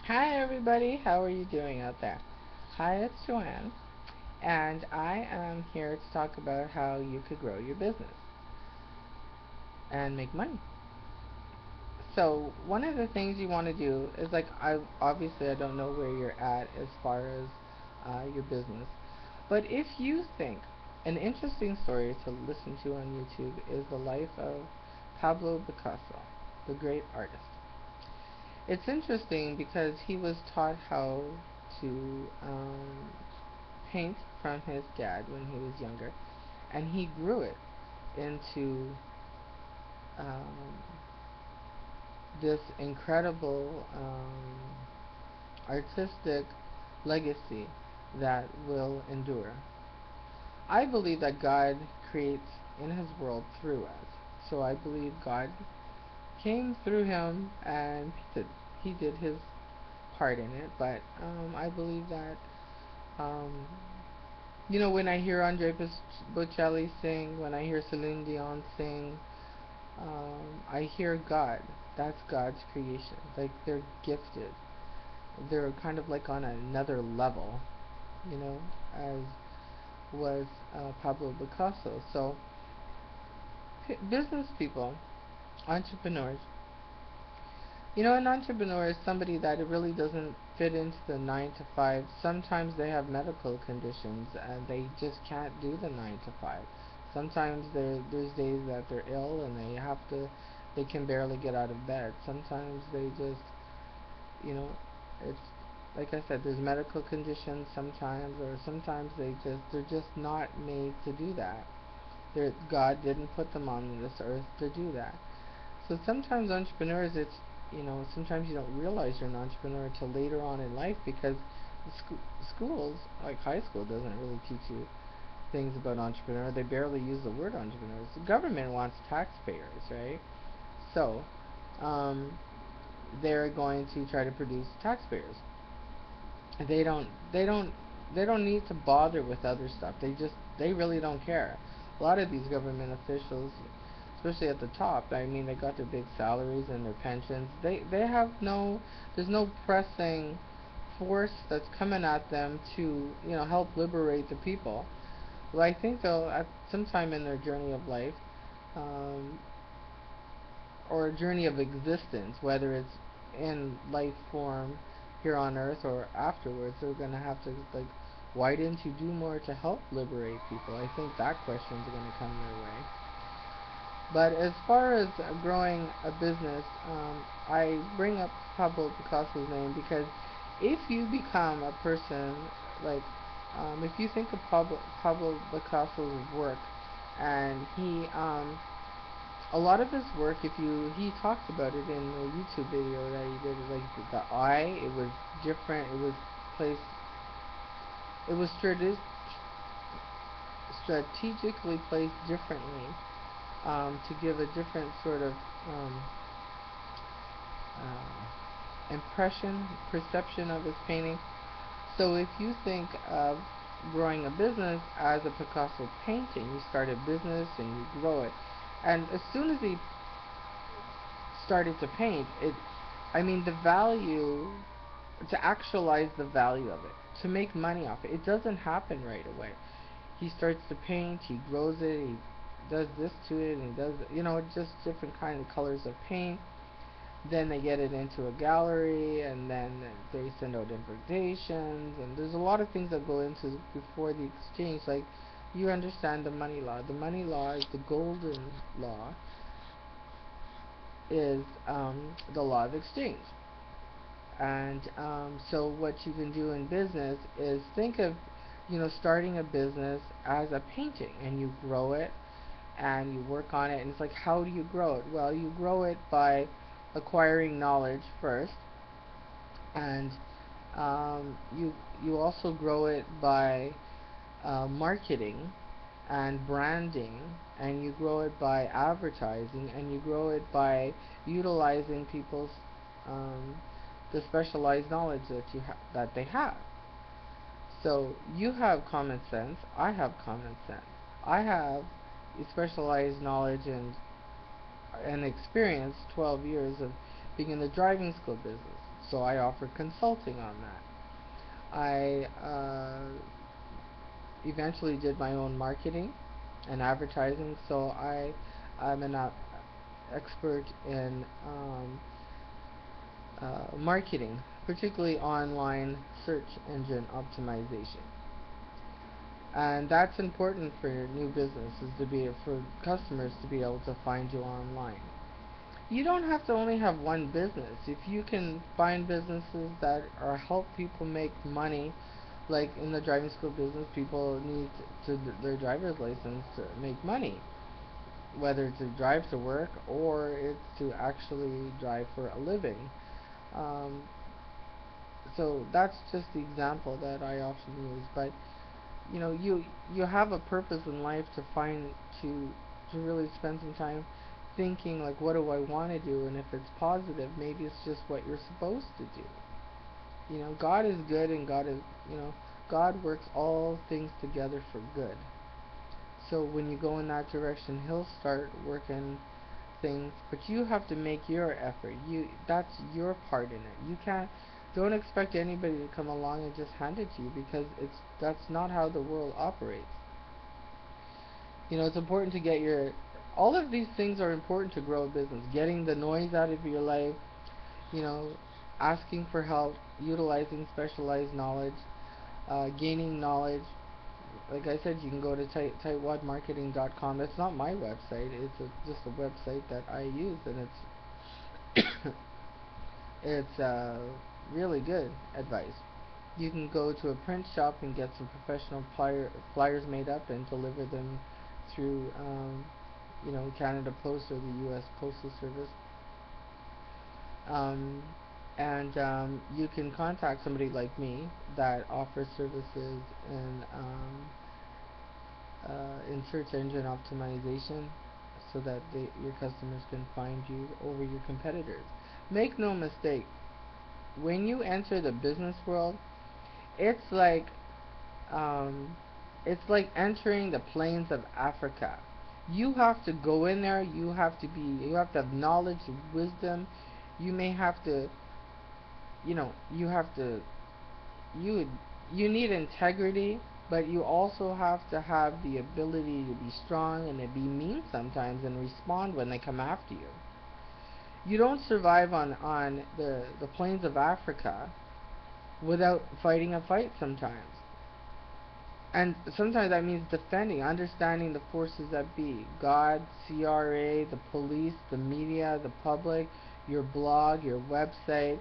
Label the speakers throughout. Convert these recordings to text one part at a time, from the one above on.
Speaker 1: Hi everybody, how are you doing out there? Hi, it's Joanne, and I am here to talk about how you could grow your business and make money. So, one of the things you want to do is I don't know where you're at as far as your business, but if you think an interesting story to listen to on YouTube is the life of Pablo Picasso, the great artist. It's interesting because he was taught how to paint from his dad when he was younger, and he grew it into um, this incredible artistic legacy that will endure. I believe that God creates in his world through us. So I believe God came through him and he did his part in it. But I believe that um, when I hear Andre Bocelli sing, when I hear Celine Dion sing, I hear God. That's God's creation. Like they're gifted. They're kind of like on another level, you know, as was Pablo Picasso. So, business people, entrepreneurs, an entrepreneur is somebody that it really doesn't fit into the 9 to 5. Sometimes they have medical conditions and they just can't do the 9 to 5. Sometimes there's days that they're ill and they can barely get out of bed. Sometimes they just, you know, it's like I said, there's medical conditions sometimes, or sometimes they're just not made to do that. God didn't put them on this earth to do that. So sometimes entrepreneurs, sometimes you don't realize you're an entrepreneur until later on in life because schools, like high school, doesn't really teach you things about entrepreneur. They barely use the word entrepreneurs. The government wants taxpayers, right? So, um, they're going to try to produce taxpayers. They don't, they don't, they don't need to bother with other stuff. They really don't care. A lot of these government officials, especially at the top. I mean, they got their big salaries and their pensions. They have there's no pressing force that's coming at them to help liberate the people. Well, I think they'll at some time in their journey of life, um, or a journey of existence, whether it's in life form here on Earth or afterwards, they're gonna have to like, why didn't you do more to help liberate people? I think that question's gonna come their way. But as far as growing a business, I bring up Pablo Picasso's name because if you become a person like, if you think of Pablo Picasso's work, and a lot of his work, he talked about it in the YouTube video that he did, like the eye, it was different, placed, it was strategically placed differently to give a different sort of um, perception of his painting. So if you think of growing a business as a Picasso painting, you start a business and you grow it. And as soon as he started to paint, the value, to actualize the value of it, to make money off it, it doesn't happen right away. He starts to paint, he grows it, he does this to it, and he does, just different kind of colors of paint. Then they get it into a gallery, and then they send out invitations, and there's a lot of things that go into before the exchange. Like, you understand the money law. The money law is the golden law, is the law of exchange. And so what you can do in business is think of, starting a business as a painting, and you grow it and you work on it. And it's like, how do you grow it? Well, you grow it by acquiring knowledge first, and you also grow it by marketing and branding, and you grow it by advertising, and you grow it by utilizing people's um, the specialized knowledge that they have. So you have common sense. I have common sense. I have specialized knowledge and experience, 12 years of being in the driving school business. so I offer consulting on that. I eventually did my own marketing and advertising, so I'm an expert in marketing, particularly online search engine optimization. And that's important for your new businesses to be for customers to be able to find you online. You don't have to only have one business. If you can find businesses that are help people make money, like in the driving school business, people need their driver's license to make money, whether to drive to work or it's to actually drive for a living. Um, so that's just the example that I often use. But you have a purpose in life to find to really spend some time thinking like, what do I want to do? And if it's positive, maybe it's just what you're supposed to do. God is good, and God works all things together for good. So when you go in that direction, He'll start working things, but you have to make your effort. That's your part in it. You can't Don't expect anybody to come along and just hand it to you, because that's not how the world operates. It's important to get your all of these things are important to grow a business. Getting the noise out of your life, you know, asking for help, utilizing specialized knowledge, gaining knowledge. Like I said, you can go to tightwadmarketing.com. That's not my website. It's just a website that I use, and it's really good advice. You can go to a print shop and get some professional flyers made up and deliver them through, Canada Post or the U.S. Postal Service. Um, and you can contact somebody like me that offers services in search engine optimization, so that your customers can find you over your competitors. Make no mistake, when you enter the business world, it's like um, it's like entering the plains of Africa. You have to go in there. You have to have knowledge, wisdom. You may have to, you have to, you you need integrity, but you also have to have the ability to be strong and to be mean sometimes and respond when they come after you. You don't survive on the plains of Africa without fighting a fight sometimes. And sometimes that means defending, understanding the forces that be: God, CRA, the police, the media, the public, your blog, your website,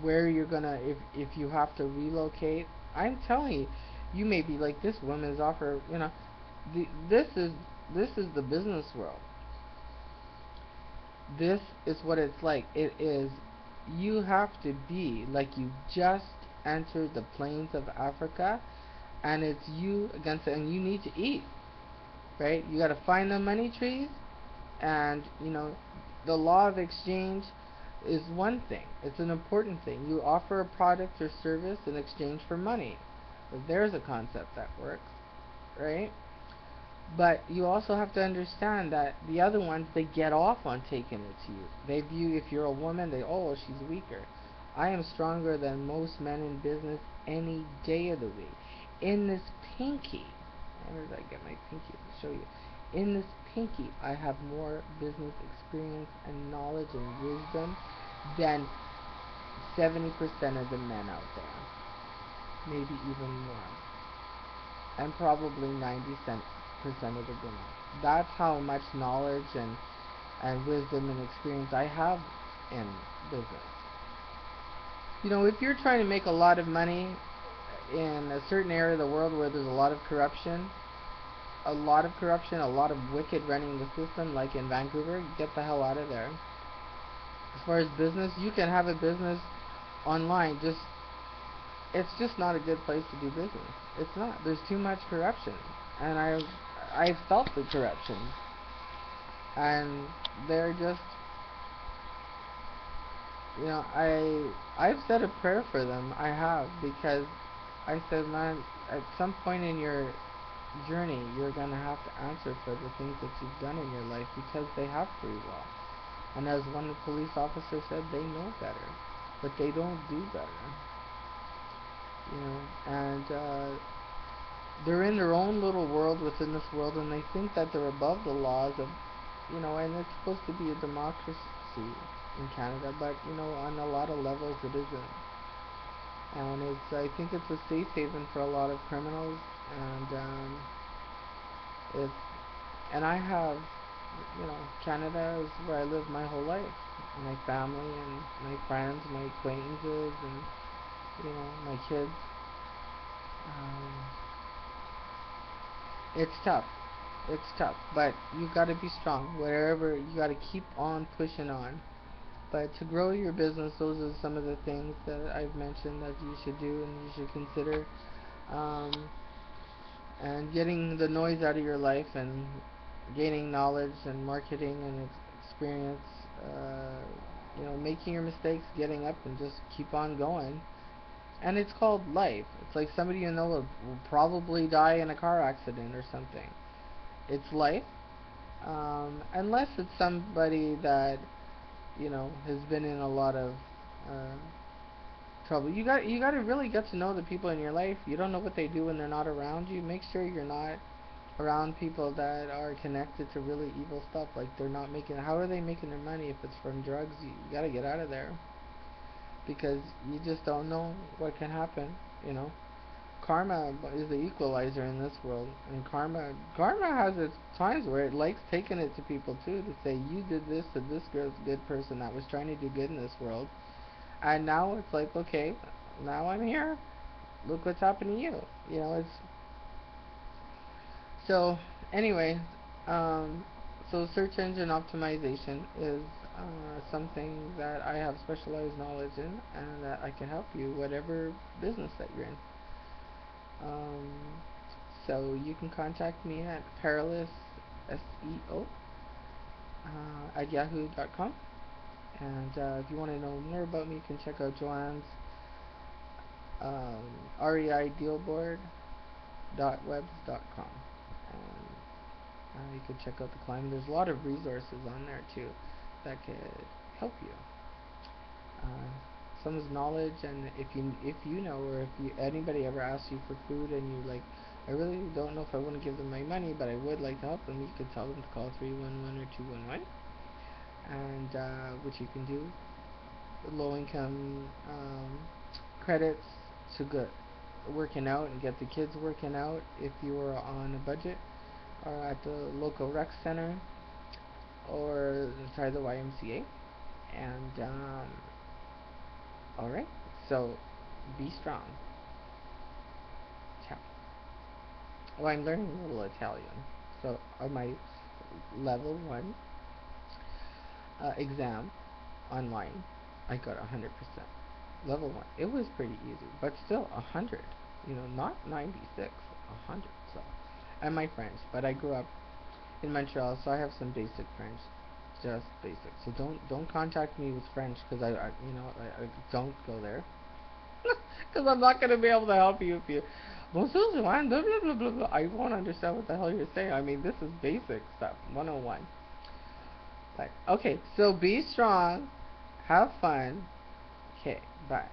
Speaker 1: where you're gonna, if you have to relocate. I'm telling you, you may be like, this woman's offer, the, this is the business world. This is what it's like. It is, you have to be like you just entered the plains of Africa, and it's you against it, and you need to eat, right? You got to find the money trees, and the law of exchange is one thing. It's an important thing. You offer a product or service in exchange for money. There's a concept that works, right? But you also have to understand that the other ones, they get off on taking it to you. They view, if you're a woman, oh, she's weaker. I am stronger than most men in business any day of the week. In this pinky, where did I get my pinky? I'll show you. In this pinky, I have more business experience and knowledge and wisdom than 70% of the men out there. Maybe even more. And probably 90% of the women. That's how much knowledge and wisdom and experience I have in business. If you're trying to make a lot of money in a certain area of the world where there's a lot of corruption, a lot of wicked running the system, like in Vancouver, get the hell out of there. As far as business, you can have a business online, it's just not a good place to do business. It's not. There's too much corruption, and I've felt the corruption, and they're just, I've said a prayer for them. I have, because I said, man, at some point in your journey, you're gonna have to answer for the things that you've done in your life, because they have free will. And as one police officer said, they know better. but they don't do better, you know, and they're in their own little world within this world, and they think that they're above the laws of, you know, and it's supposed to be a democracy in Canada, but you know, on a lot of levels it isn't. And I think it's a safe haven for a lot of criminals, and it's, and I have, you know, Canada is where I lived my whole life. My family and my friends, my acquaintances, and you know, my kids. Um, it's tough. It's tough, but you got to be strong. Wherever you got to keep on pushing on. But to grow your business, those are some of the things that I've mentioned that you should do and you should consider. Um, and getting the noise out of your life and gaining knowledge and marketing and experience. Uh, you know, making your mistakes, getting up, and just keep on going. And it's called life. It's like somebody you know will probably die in a car accident or something. It's life. Unless it's somebody that you know has been in a lot of uh, trouble. You got to really get to know the people in your life. You don't know what they do when they're not around you. Make sure you're not around people that are connected to really evil stuff. Like they're not making. How are they making their money if it's from drugs? You got to get out of there because you just don't know what can happen. You know, karma is the equalizer in this world, and karma has its times where it likes taking it to people too to say you did this to this good person that was trying to do good in this world, and now it's like okay, now I'm here. Look what's happened to you. You know, it's so anyway. Um, so search engine optimization is something that I have specialized knowledge in, and that I can help you whatever business that you're in. Um, so you can contact me at perilous SEO at yahoo.com. And if you want to know more about me, you can check out Joanne's REI dealboard.webs.com. And you can check out the climb. There's a lot of resources on there too that could help you. Uh, some is knowledge, and if you know, or if anybody ever asks you for food and you like, I really don't know if I want to give them my money, but I would like to help them, you could tell them to call 311 or 211, and which you can do. Low income credits to get working out and get the kids working out if you are on a budget, or at the local rec center, or try the YMCA. And all right, so be strong. Ciao. Well, I'm learning a little Italian. So on my level 1 exam online, I got 100%. Level 1. It was pretty easy, but still 100. You know, not 96, 100. So, and my French, but I grew up in Montreal, so I have some basic French, just basic. So don't contact me with French because I don't go there because I'm not gonna be able to help you if you. Bonjour, Joanne, blah, blah, blah, blah, blah. I won't understand what the hell you're saying. I mean, this is basic stuff, 101. Like, okay, so be strong, have fun. Okay, bye.